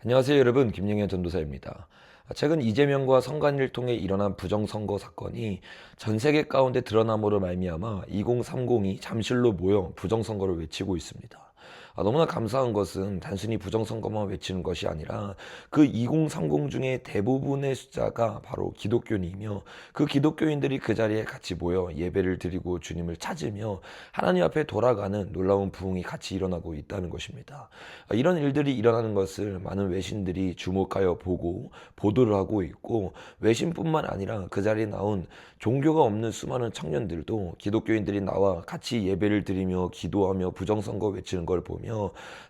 안녕하세요 여러분, 김영현 전도사입니다. 최근 이재명과 선관위를 통해 일어난 부정선거 사건이 전 세계 가운데 드러남으로 말미암아 2030이 잠실로 모여 부정선거를 외치고 있습니다. 너무나 감사한 것은 단순히 부정선거만 외치는 것이 아니라 그 2030 중에 대부분의 숫자가 바로 기독교인이며, 그 기독교인들이 그 자리에 같이 모여 예배를 드리고 주님을 찾으며 하나님 앞에 돌아가는 놀라운 부흥이 같이 일어나고 있다는 것입니다. 이런 일들이 일어나는 것을 많은 외신들이 주목하여 보고 보도를 하고 있고, 외신뿐만 아니라 그 자리에 나온 종교가 없는 수많은 청년들도 기독교인들이 나와 같이 예배를 드리며 기도하며 부정선거 외치는 걸 보며,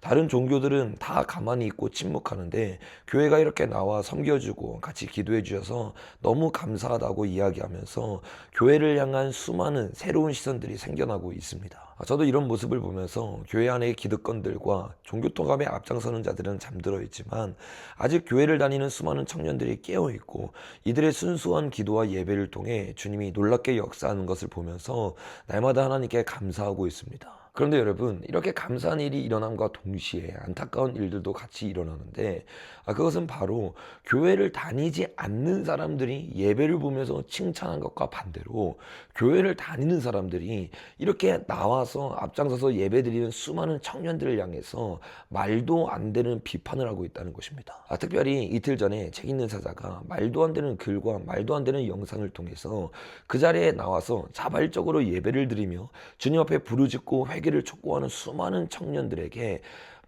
다른 종교들은 다 가만히 있고 침묵하는데 교회가 이렇게 나와 섬겨주고 같이 기도해 주셔서 너무 감사하다고 이야기하면서 교회를 향한 수많은 새로운 시선들이 생겨나고 있습니다. 저도 이런 모습을 보면서 교회 안의 기득권들과 종교 통합에 앞장서는 자들은 잠들어 있지만, 아직 교회를 다니는 수많은 청년들이 깨어 있고 이들의 순수한 기도와 예배를 통해 주님이 놀랍게 역사하는 것을 보면서 날마다 하나님께 감사하고 있습니다. 그런데 여러분, 이렇게 감사한 일이 일어남과 동시에 안타까운 일들도 같이 일어나는데, 그것은 바로 교회를 다니지 않는 사람들이 예배를 보면서 칭찬한 것과 반대로 교회를 다니는 사람들이 이렇게 나와서 앞장서서 예배드리는 수많은 청년들을 향해서 말도 안 되는 비판을 하고 있다는 것입니다. 특별히 이틀 전에 책 읽는 사자가 말도 안 되는 글과 말도 안 되는 영상을 통해서 그 자리에 나와서 자발적으로 예배를 드리며 주님 앞에 부르짖고 회개를 촉구하는 수많은 청년들에게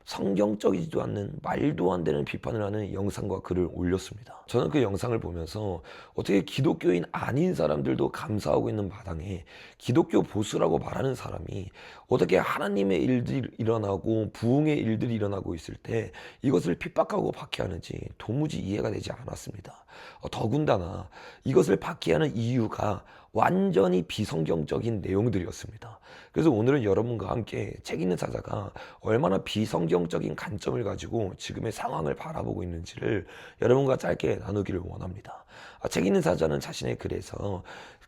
성경적이지도 않는 말도 안 되는 비판을 하는 영상과 글을 올렸습니다. 저는 그 영상을 보면서 어떻게 기독교인 아닌 사람들도 감사하고 있는 마당에 기독교 보수라고 말하는 사람이 어떻게 하나님의 일들이 일어나고 부흥의 일들이 일어나고 있을 때 이것을 핍박하고 박해하는지 도무지 이해가 되지 않았습니다. 더군다나 이것을 박해하는 이유가 완전히 비성경적인 내용들이었습니다. 그래서 오늘은 여러분과 함께 책 읽는 사자가 얼마나 비성경적인 관점을 가지고 지금의 상황을 바라보고 있는지를 여러분과 짧게 나누기를 원합니다. 책 읽는 사자는 자신의 글에서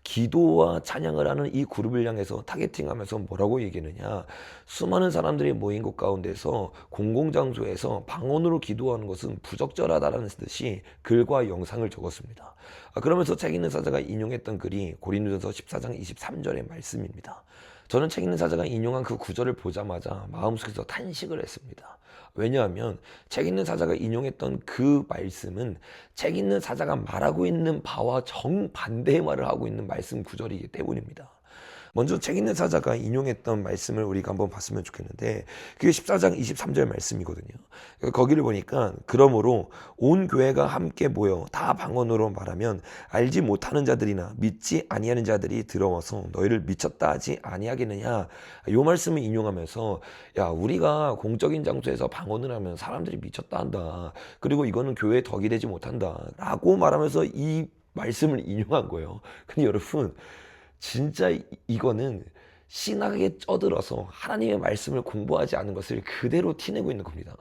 기도와 찬양을 하는 이 그룹을 향해서 타겟팅하면서 뭐라고 얘기하느냐, 수많은 사람들이 모인 곳 가운데서 공공장소에서 방언으로 기도하는 것은 부적절하다라는 듯이 글과 영상을 적었습니다. 그러면서 책 읽는 사자가 인용했던 글이 고린도전서 14장 23절의 말씀입니다. 저는 책 읽는 사자가 인용한 그 구절을 보자마자 마음속에서 탄식을 했습니다. 왜냐하면 책 읽는 사자가 인용했던 그 말씀은 책 읽는 사자가 말하고 있는 바와 정반대의 말을 하고 있는 말씀 구절이기 때문입니다. 먼저 책 읽는 사자가 인용했던 말씀을 우리가 한번 봤으면 좋겠는데, 그게 14장 23절 말씀이거든요. 거기를 보니까 그러므로 온 교회가 함께 모여 다 방언으로 말하면 알지 못하는 자들이나 믿지 아니하는 자들이 들어와서 너희를 미쳤다 하지 아니하겠느냐, 이 말씀을 인용하면서 야, 우리가 공적인 장소에서 방언을 하면 사람들이 미쳤다 한다, 그리고 이거는 교회의 덕이 되지 못한다 라고 말하면서 이 말씀을 인용한 거예요. 근데 여러분, 진짜 이거는 신학에 쩌들어서 하나님의 말씀을 공부하지 않은 것을 그대로 티내고 있는 겁니다.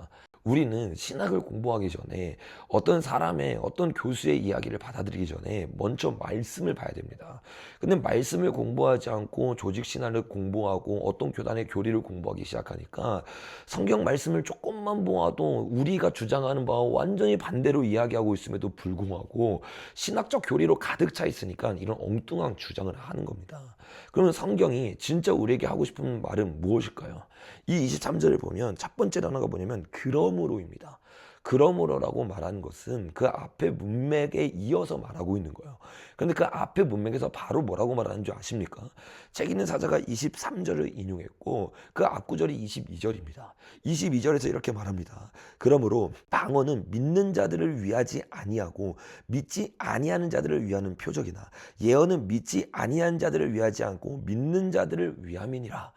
우리는 신학을 공부하기 전에 어떤 사람의 어떤 교수의 이야기를 받아들이기 전에 먼저 말씀을 봐야 됩니다. 근데 말씀을 공부하지 않고 조직 신학을 공부하고 어떤 교단의 교리를 공부하기 시작하니까 성경 말씀을 조금만 보아도 우리가 주장하는 바와 완전히 반대로 이야기하고 있음에도 불구하고 신학적 교리로 가득 차 있으니까 이런 엉뚱한 주장을 하는 겁니다. 그러면 성경이 진짜 우리에게 하고 싶은 말은 무엇일까요? 이 23절을 보면 첫 번째 단어가 뭐냐면 그러므로입니다. 그러므로라고 말하는 것은 그 앞에 문맥에 이어서 말하고 있는 거예요. 그런데 그 앞에 문맥에서 바로 뭐라고 말하는 줄 아십니까? 책 읽는 사자가 23절을 인용했고 그 앞구절이 22절입니다. 22절에서 이렇게 말합니다. 그러므로 방언은 믿는 자들을 위하지 아니하고 믿지 아니하는 자들을 위하는 표적이나 예언은 믿지 아니한 자들을 위하지 않고 믿는 자들을 위함이니라.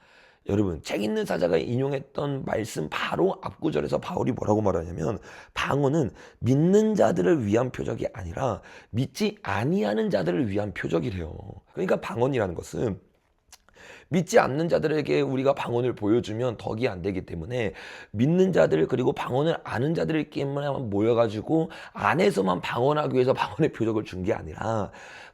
여러분, 책 읽는 사자가 인용했던 말씀 바로 앞구절에서 바울이 뭐라고 말하냐면 방언은 믿는 자들을 위한 표적이 아니라 믿지 아니하는 자들을 위한 표적이래요. 그러니까 방언이라는 것은 믿지 않는 자들에게 우리가 방언을 보여주면 덕이 안 되기 때문에 믿는 자들 그리고 방언을 아는 자들끼리만 모여가지고 안에서만 방언하기 위해서 방언의 표적을 준 게 아니라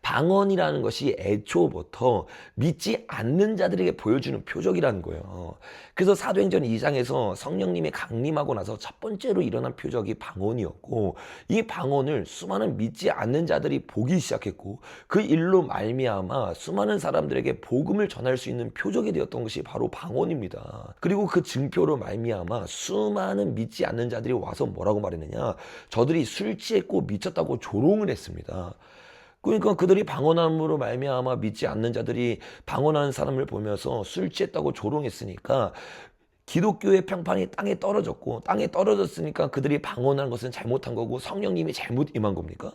방언이라는 것이 애초부터 믿지 않는 자들에게 보여주는 표적이라는 거예요. 그래서 사도행전 2장에서 성령님이 강림하고 나서 첫 번째로 일어난 표적이 방언이었고, 이 방언을 수많은 믿지 않는 자들이 보기 시작했고, 그 일로 말미암아 수많은 사람들에게 복음을 전할 수 있는 표적이 되었던 것이 바로 방언입니다. 그리고 그 증표로 말미암아 수많은 믿지 않는 자들이 와서 뭐라고 말했느냐, 저들이 술 취했고 미쳤다고 조롱을 했습니다. 그러니까 그들이 방언함으로 말미암아 믿지 않는 자들이 방언하는 사람을 보면서 술 취했다고 조롱했으니까 기독교의 평판이 땅에 떨어졌고, 땅에 떨어졌으니까 그들이 방언하는 것은 잘못한 거고 성령님이 잘못 임한 겁니까?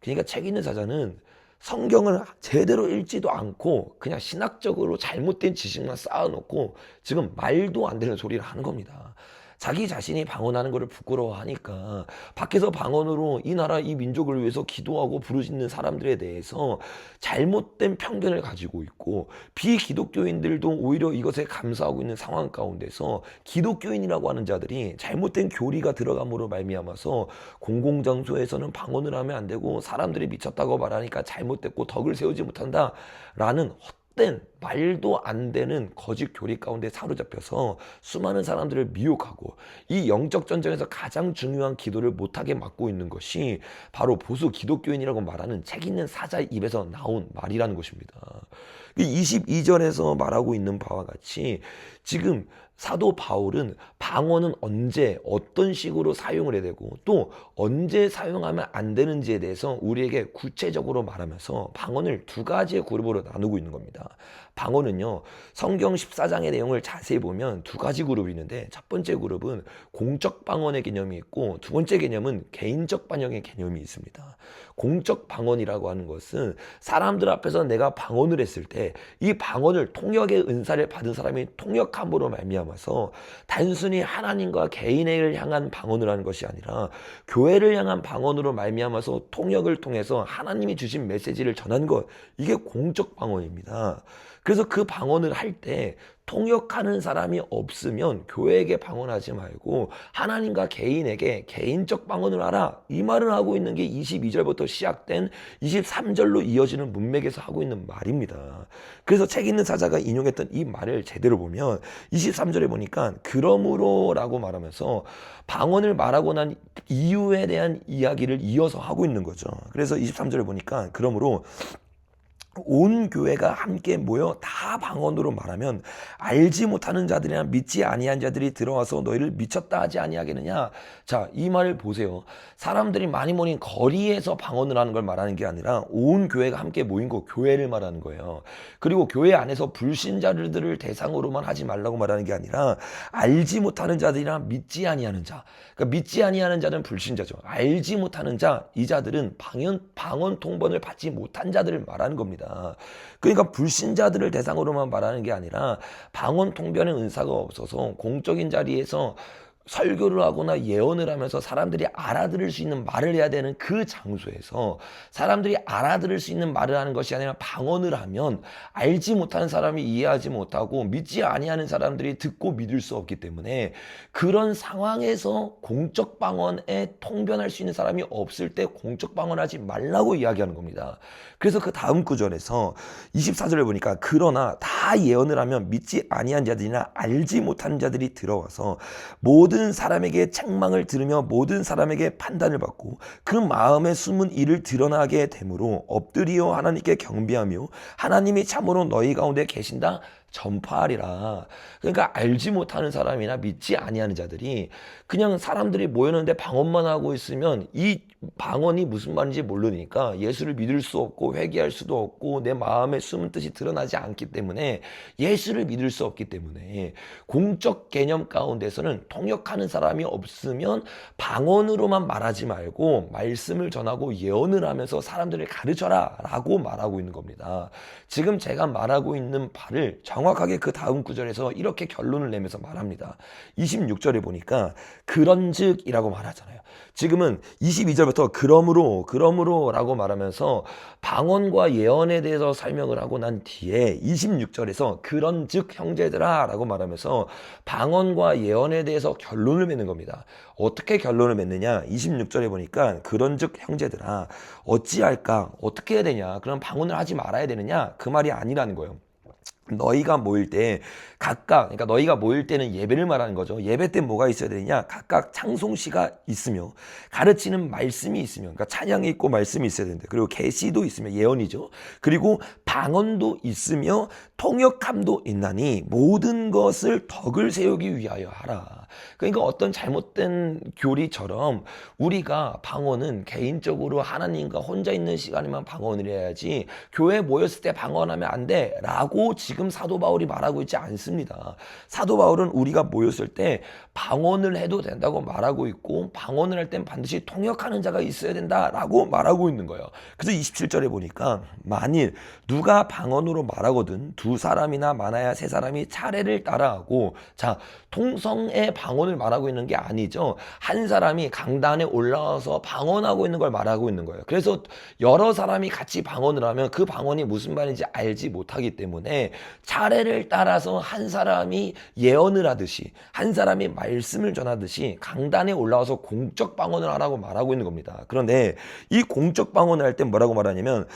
그러니까 책 있는 사자는 성경을 제대로 읽지도 않고 그냥 신학적으로 잘못된 지식만 쌓아놓고 지금 말도 안 되는 소리를 하는 겁니다. 자기 자신이 방언하는 것을 부끄러워하니까 밖에서 방언으로 이 나라 이 민족을 위해서 기도하고 부르짖는 사람들에 대해서 잘못된 편견을 가지고 있고, 비기독교인들도 오히려 이것에 감사하고 있는 상황 가운데서 기독교인이라고 하는 자들이 잘못된 교리가 들어감으로 말미암아서 공공장소에서는 방언을 하면 안 되고 사람들이 미쳤다고 말하니까 잘못됐고 덕을 세우지 못한다라는 헛된 말도 안 되는 거짓 교리 가운데 사로잡혀서 수많은 사람들을 미혹하고, 이 영적 전쟁에서 가장 중요한 기도를 못하게 막고 있는 것이 바로 보수 기독교인이라고 말하는 책 있는 사자의 입에서 나온 말이라는 것입니다. 22절에서 말하고 있는 바와 같이 지금 사도 바울은 방언은 언제 어떤 식으로 사용을 해야 되고 또 언제 사용하면 안 되는지에 대해서 우리에게 구체적으로 말하면서 방언을 두 가지의 그룹으로 나누고 있는 겁니다. 방언은요, 성경 14장의 내용을 자세히 보면 두 가지 그룹이 있는데, 첫 번째 그룹은 공적 방언의 개념이 있고 두 번째 개념은 개인적 방언의 개념이 있습니다. 공적 방언이라고 하는 것은 사람들 앞에서 내가 방언을 했을 때 이 방언을 통역의 은사를 받은 사람이 통역함으로 말미암아서 단순히 하나님과 개인을 향한 방언을 하는 것이 아니라 교회를 향한 방언으로 말미암아서 통역을 통해서 하나님이 주신 메시지를 전하는 것, 이게 공적 방언입니다. 그래서 그 방언을 할 때 통역하는 사람이 없으면 교회에게 방언하지 말고 하나님과 개인에게 개인적 방언을 하라, 이 말을 하고 있는 게 22절부터 시작된 23절로 이어지는 문맥에서 하고 있는 말입니다. 그래서 책 있는 사자가 인용했던 이 말을 제대로 보면 23절에 보니까 그러므로 라고 말하면서 방언을 말하고 난 이유에 대한 이야기를 이어서 하고 있는 거죠. 그래서 23절에 보니까 그러므로 온 교회가 함께 모여 다 방언으로 말하면 알지 못하는 자들이나 믿지 아니한 자들이 들어와서 너희를 미쳤다 하지 아니하겠느냐. 자, 이 말을 보세요. 사람들이 많이 모인 거리에서 방언을 하는 걸 말하는 게 아니라 온 교회가 함께 모인 거, 교회를 말하는 거예요. 그리고 교회 안에서 불신자들을 대상으로만 하지 말라고 말하는 게 아니라 알지 못하는 자들이나 믿지 아니하는 자, 그러니까 믿지 아니하는 자는 불신자죠. 알지 못하는 자, 이 자들은 방언 통번을 받지 못한 자들을 말하는 겁니다. 그러니까 불신자들을 대상으로만 말하는 게 아니라 방언 통변의 은사가 없어서 공적인 자리에서 설교를 하거나 예언을 하면서 사람들이 알아들을 수 있는 말을 해야 되는 그 장소에서 사람들이 알아들을 수 있는 말을 하는 것이 아니라 방언을 하면 알지 못하는 사람이 이해하지 못하고 믿지 아니하는 사람들이 듣고 믿을 수 없기 때문에 그런 상황에서 공적 방언에 통변할 수 있는 사람이 없을 때 공적 방언하지 말라고 이야기하는 겁니다. 그래서 그 다음 구절에서 24절을 보니까 그러나 다 예언을 하면 믿지 아니한 자들이나 알지 못하는 자들이 들어와서 모든 사람에게 책망을 들으며 모든 사람에게 판단을 받고 그 마음에 숨은 일을 드러나게 되므로 엎드리어 하나님께 경배하며 하나님이 참으로 너희 가운데 계신다 전파하리라. 그러니까 알지 못하는 사람이나 믿지 아니하는 자들이 그냥 사람들이 모였는데 방언만 하고 있으면 이 방언이 무슨 말인지 모르니까 예수를 믿을 수 없고 회개할 수도 없고 내 마음에 숨은 뜻이 드러나지 않기 때문에 예수를 믿을 수 없기 때문에 공적 개념 가운데서는 통역하는 사람이 없으면 방언으로만 말하지 말고 말씀을 전하고 예언을 하면서 사람들을 가르쳐라 라고 말하고 있는 겁니다. 지금 제가 말하고 있는 바를 정확하게 그 다음 구절에서 이렇게 결론을 내면서 말합니다. 26절에 보니까 그런즉 이라고 말하잖아요. 지금은 22절부터 그러므로라고 말하면서 방언과 예언에 대해서 설명을 하고 난 뒤에 26절에서 그런즉 형제들아라고 말하면서 방언과 예언에 대해서 결론을 맺는 겁니다. 어떻게 결론을 맺느냐? 26절에 보니까 그런즉 형제들아 어찌할까? 어떻게 해야 되냐? 그럼 방언을 하지 말아야 되느냐? 그 말이 아니라는 거예요. 너희가 모일 때 각각, 그러니까 너희가 모일 때는 예배를 말하는 거죠. 예배 때 뭐가 있어야 되느냐? 각각 창송시가 있으며 가르치는 말씀이 있으며, 그러니까 찬양이 있고 말씀이 있어야 되는데, 그리고 계시도 있으며 예언이죠. 그리고 방언도 있으며 통역함도 있나니 모든 것을 덕을 세우기 위하여 하라. 그러니까 어떤 잘못된 교리처럼 우리가 방언은 개인적으로 하나님과 혼자 있는 시간에만 방언을 해야지 교회에 모였을 때 방언하면 안 돼 라고 지금 사도 바울이 말하고 있지 않습니다. 사도 바울은 우리가 모였을 때 방언을 해도 된다고 말하고 있고 방언을 할 땐 반드시 통역하는 자가 있어야 된다라고 말하고 있는 거예요. 그래서 27절에 보니까 만일 누가 방언으로 말하거든 두 사람이나 많아야 세 사람이 차례를 따라하고, 자, 통성의 방언을 말하고 있는 게 아니죠. 한 사람이 강단에 올라와서 방언하고 있는 걸 말하고 있는 거예요. 그래서 여러 사람이 같이 방언을 하면 그 방언이 무슨 말인지 알지 못하기 때문에 차례를 따라서 한 사람이 예언을 하듯이 한 사람이 말씀을 전하듯이 강단에 올라와서 공적 방언을 하라고 말하고 있는 겁니다. 그런데 이 공적 방언을 할 때 뭐라고 말하냐면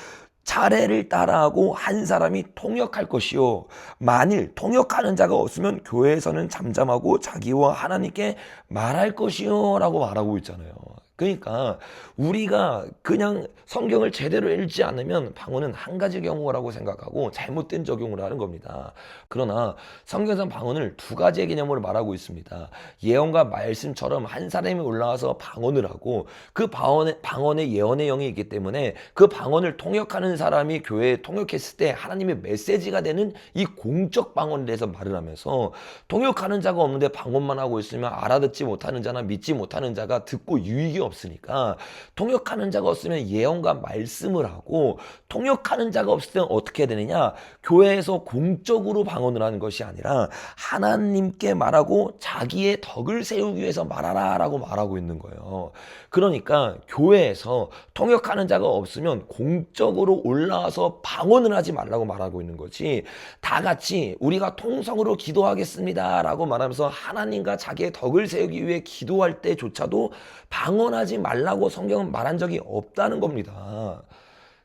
차례를 따라하고 한 사람이 통역할 것이요 만일 통역하는 자가 없으면 교회에서는 잠잠하고 자기와 하나님께 말할 것이요 라고 말하고 있잖아요. 그러니까 우리가 그냥 성경을 제대로 읽지 않으면 방언은 한 가지 경우라고 생각하고 잘못된 적용을 하는 겁니다. 그러나 성경상 방언을 두 가지의 개념으로 말하고 있습니다. 예언과 말씀처럼 한 사람이 올라와서 방언을 하고 그 방언에 예언의 영이 있기 때문에 그 방언을 통역하는 사람이 교회에 통역했을 때 하나님의 메시지가 되는 이 공적 방언에 대해서 말을 하면서 통역하는 자가 없는데 방언만 하고 있으면 알아듣지 못하는 자나 믿지 못하는 자가 듣고 유익이 없으니까 통역하는 자가 없으면 예언과 말씀을 하고, 통역하는 자가 없을 때는 어떻게 해야 되느냐? 교회에서 공적으로 방언을 하는 것이 아니라 하나님께 말하고 자기의 덕을 세우기 위해서 말하라 라고 말하고 있는 거예요. 그러니까 교회에서 통역하는 자가 없으면 공적으로 올라와서 방언을 하지 말라고 말하고 있는 거지, 다 같이 우리가 통성으로 기도하겠습니다 라고 말하면서 하나님과 자기의 덕을 세우기 위해 기도할 때조차도 방언하지 말라고 성경은 말한 적이 없다는 겁니다.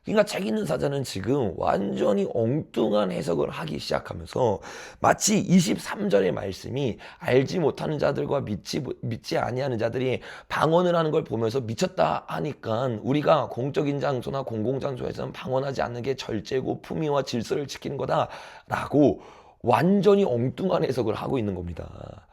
그러니까 책 읽는 사자는 지금 완전히 엉뚱한 해석을 하기 시작하면서 마치 23절의 말씀이 알지 못하는 자들과 믿지 아니하는 자들이 방언을 하는 걸 보면서 미쳤다 하니까 우리가 공적인 장소나 공공장소에서는 방언하지 않는 게 절제고 품위와 질서를 지키는 거다라고 완전히 엉뚱한 해석을 하고 있는 겁니다.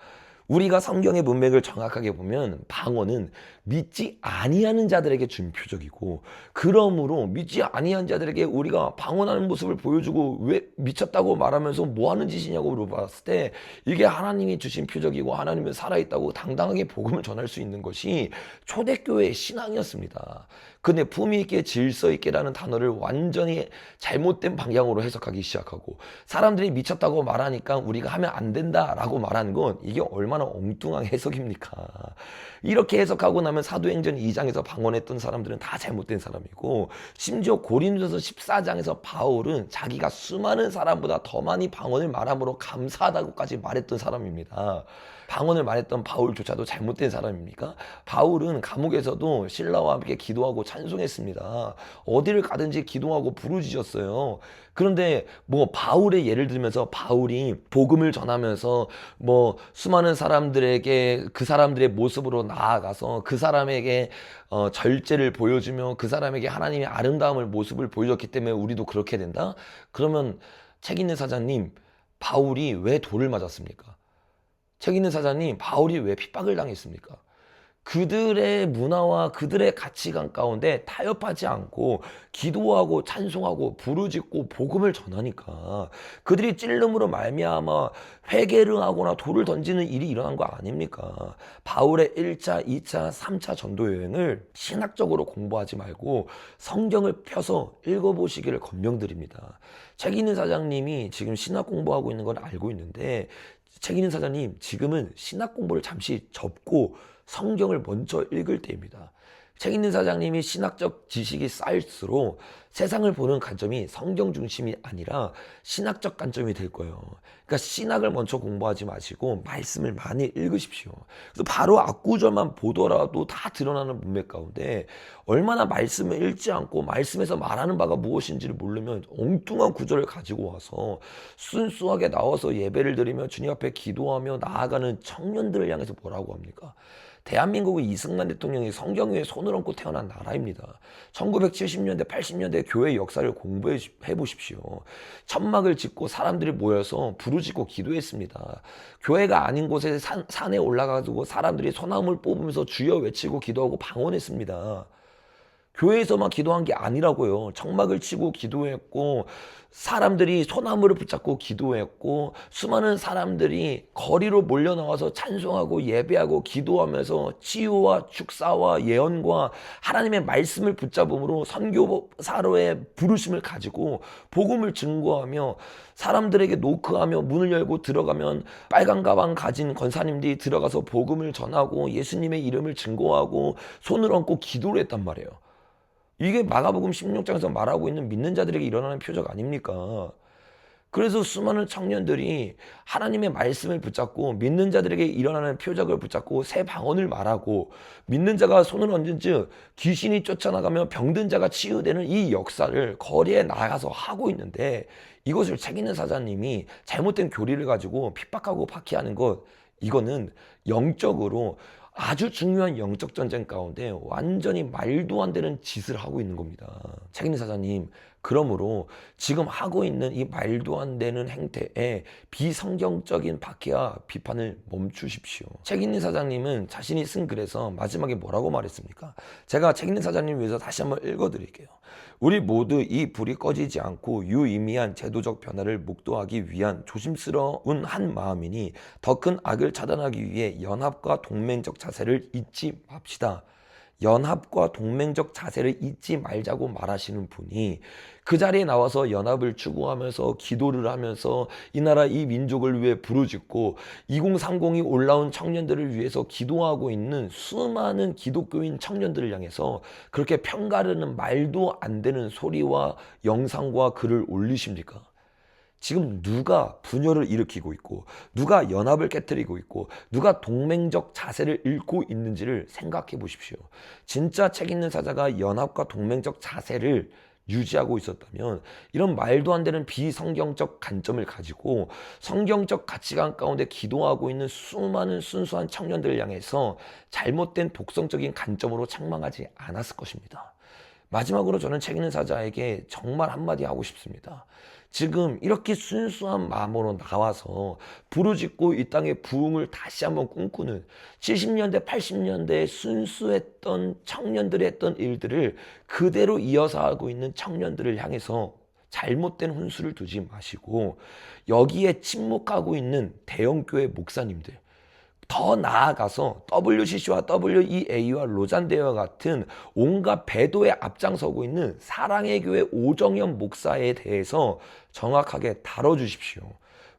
우리가 성경의 문맥을 정확하게 보면 방언은 믿지 아니하는 자들에게 준 표적이고, 그러므로 믿지 아니한 자들에게 우리가 방언하는 모습을 보여주고 왜 미쳤다고 말하면서 뭐 하는 짓이냐고 물어봤을 때 이게 하나님이 주신 표적이고 하나님은 살아있다고 당당하게 복음을 전할 수 있는 것이 초대교회의 신앙이었습니다. 근데 품위 있게 질서 있게라는 단어를 완전히 잘못된 방향으로 해석하기 시작하고 사람들이 미쳤다고 말하니까 우리가 하면 안 된다라고 말하는 건 이게 얼마나 엉뚱한 해석입니까? 이렇게 해석하고 나면 사도행전 2장에서 방언했던 사람들은 다 잘못된 사람이고, 심지어 고린도서 14장에서 바울은 자기가 수많은 사람보다 더 많이 방언을 말함으로 감사하다고까지 말했던 사람입니다. 방언을 말했던 바울조차도 잘못된 사람입니까? 바울은 감옥에서도 신라와 함께 기도하고 찬송했습니다. 어디를 가든지 기도하고 부르짖었어요. 그런데 뭐 바울의 예를 들면서 바울이 복음을 전하면서 뭐 수많은 사람들에게 그 사람들의 모습으로 나아가서 그 사람에게 절제를 보여주며 그 사람에게 하나님의 아름다움을 모습을 보여줬기 때문에 우리도 그렇게 된다? 그러면 책 있는 사자님, 바울이 왜 돌을 맞았습니까? 책 있는 사자님, 바울이 왜 핍박을 당했습니까? 그들의 문화와 그들의 가치관 가운데 타협하지 않고 기도하고 찬송하고 부르짖고 복음을 전하니까 그들이 찔름으로 말미암아 회개를 하거나 돌을 던지는 일이 일어난 거 아닙니까? 바울의 1차, 2차, 3차 전도 여행을 신학적으로 공부하지 말고 성경을 펴서 읽어보시기를 권명드립니다. 책 있는 사장님이 지금 신학 공부하고 있는 건 알고 있는데, 책 있는 사장님 지금은 신학 공부를 잠시 접고 성경을 먼저 읽을 때입니다. 책 읽는 사장님이 신학적 지식이 쌓일수록 세상을 보는 관점이 성경 중심이 아니라 신학적 관점이 될 거예요. 그러니까 신학을 먼저 공부하지 마시고 말씀을 많이 읽으십시오. 그래서 바로 앞구절만 보더라도 다 드러나는 문맥 가운데 얼마나 말씀을 읽지 않고 말씀에서 말하는 바가 무엇인지를 모르면 엉뚱한 구절을 가지고 와서 순수하게 나와서 예배를 드리며 주님 앞에 기도하며 나아가는 청년들을 향해서 뭐라고 합니까? 대한민국의 이승만 대통령이 성경 위에 손을 얹고 태어난 나라입니다. 1970년대, 80년대 교회 역사를 공부해 보십시오. 천막을 짓고 사람들이 모여서 부르짖고 기도했습니다. 교회가 아닌 곳에 산에 올라가지고 사람들이 소나무를 뽑으면서 주여 외치고 기도하고 방언했습니다. 교회에서만 기도한 게 아니라고요. 청막을 치고 기도했고 사람들이 소나무를 붙잡고 기도했고 수많은 사람들이 거리로 몰려 나와서 찬송하고 예배하고 기도하면서 치유와 축사와 예언과 하나님의 말씀을 붙잡음으로 선교사로의 부르심을 가지고 복음을 증거하며 사람들에게 노크하며 문을 열고 들어가면 빨간 가방 가진 권사님들이 들어가서 복음을 전하고 예수님의 이름을 증거하고 손을 얹고 기도를 했단 말이에요. 이게 마가복음 16장에서 말하고 있는 믿는 자들에게 일어나는 표적 아닙니까? 그래서 수많은 청년들이 하나님의 말씀을 붙잡고 믿는 자들에게 일어나는 표적을 붙잡고 새 방언을 말하고 믿는 자가 손을 얹은 즉 귀신이 쫓아나가며 병든 자가 치유되는 이 역사를 거리에 나가서 하고 있는데 이것을 책 있는 사자님이 잘못된 교리를 가지고 핍박하고 박해하는 것, 이거는 영적으로 아주 중요한 영적 전쟁 가운데 완전히 말도 안 되는 짓을 하고 있는 겁니다. 책 있는 사장님, 그러므로 지금 하고 있는 이 말도 안 되는 행태에 비성경적인 박해와 비판을 멈추십시오. 책 있는 사장님은 자신이 쓴 글에서 마지막에 뭐라고 말했습니까? 제가 책 있는 사장님 위해서 다시 한번 읽어드릴게요. 우리 모두 이 불이 꺼지지 않고 유의미한 제도적 변화를 목도하기 위한 조심스러운 한 마음이니 더 큰 악을 차단하기 위해 연합과 동맹적 자세를 잊지 맙시다. 연합과 동맹적 자세를 잊지 말자고 말하시는 분이 그 자리에 나와서 연합을 추구하면서 기도를 하면서 이 나라 이 민족을 위해 부르짖고 2030이 올라온 청년들을 위해서 기도하고 있는 수많은 기독교인 청년들을 향해서 그렇게 편가르는 말도 안 되는 소리와 영상과 글을 올리십니까? 지금 누가 분열을 일으키고 있고 누가 연합을 깨뜨리고 있고 누가 동맹적 자세를 잃고 있는지를 생각해 보십시오. 진짜 책 있는 사자가 연합과 동맹적 자세를 유지하고 있었다면 이런 말도 안 되는 비성경적 관점을 가지고 성경적 가치관 가운데 기도하고 있는 수많은 순수한 청년들을 향해서 잘못된 독성적인 관점으로 책망하지 않았을 것입니다. 마지막으로 저는 책 있는 사자에게 정말 한마디 하고 싶습니다. 지금 이렇게 순수한 마음으로 나와서 부르짖고 이 땅의 부흥을 다시 한번 꿈꾸는 70년대, 80년대에 순수했던 청년들이 했던 일들을 그대로 이어서 하고 있는 청년들을 향해서 잘못된 훈수를 두지 마시고 여기에 침묵하고 있는 대형교회 목사님들, 더 나아가서 WCC와 WEA와 로잔대와 같은 온갖 배도에 앞장서고 있는 사랑의 교회 오정현 목사에 대해서 정확하게 다뤄주십시오.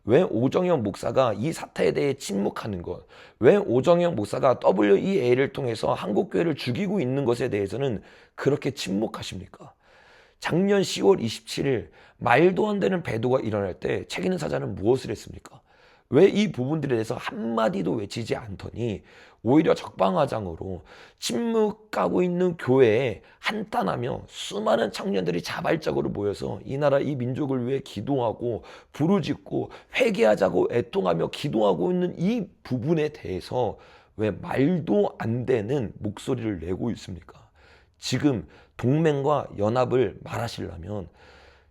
왜 오정현 목사가 이 사태에 대해 침묵하는 것, 왜 오정현 목사가 WEA를 통해서 한국교회를 죽이고 있는 것에 대해서는 그렇게 침묵하십니까? 작년 10월 27일 말도 안 되는 배도가 일어날 때 책 있는 사자는 무엇을 했습니까? 왜 이 부분들에 대해서 한마디도 외치지 않더니 오히려 적방화장으로 침묵하고 있는 교회에 한탄하며 수많은 청년들이 자발적으로 모여서 이 나라 이 민족을 위해 기도하고 부르짖고 회개하자고 애통하며 기도하고 있는 이 부분에 대해서 왜 말도 안 되는 목소리를 내고 있습니까? 지금 동맹과 연합을 말하시려면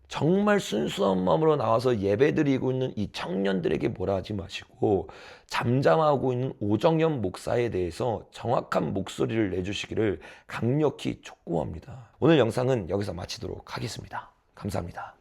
정말 순수한 마음으로 나와서 예배드리고 있는 이 청년들에게 뭐라 하지 마시고 잠잠하고 있는 오정현 목사에 대해서 정확한 목소리를 내주시기를 강력히 촉구합니다. 오늘 영상은 여기서 마치도록 하겠습니다. 감사합니다.